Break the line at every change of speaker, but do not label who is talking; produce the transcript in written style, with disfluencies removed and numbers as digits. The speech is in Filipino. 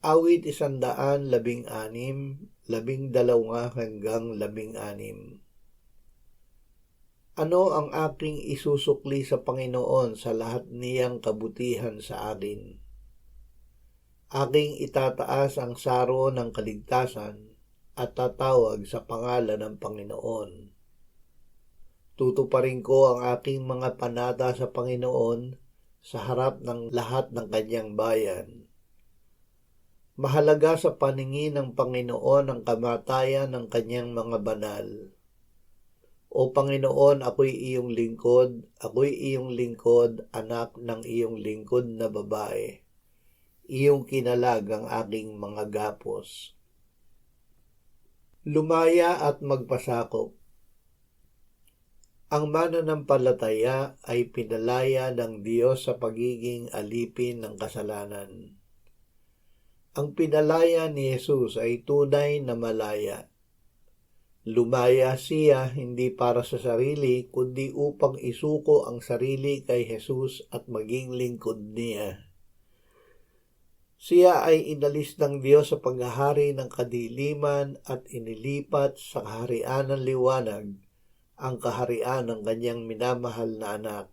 Awit 116, 12 hanggang 16. Ano ang aking isusukli sa Panginoon sa lahat niyang kabutihan sa akin? Aking itataas ang saro ng kaligtasan at tatawag sa pangalan ng Panginoon. Tutuparin ko ang aking mga panata sa Panginoon sa harap ng lahat ng kanyang bayan. Mahalaga sa paningin ng Panginoon ang kamatayan ng kanyang mga banal. O Panginoon, ako'y iyong lingkod, anak ng iyong lingkod na babae. Iyong kinalag ang aking mga gapos. Lumaya at magpasakop. Ang mananampalataya ay pinalaya ng Diyos sa pagiging alipin ng kasalanan. Ang pinalaya ni Jesus ay tunay na malaya. Lumaya siya hindi para sa sarili, kundi upang isuko ang sarili kay Jesus at maging lingkod niya. Siya ay inalis ng Diyos sa paghahari ng kadiliman at inilipat sa kaharian ng liwanag, ang kaharian ng kanyang minamahal na anak.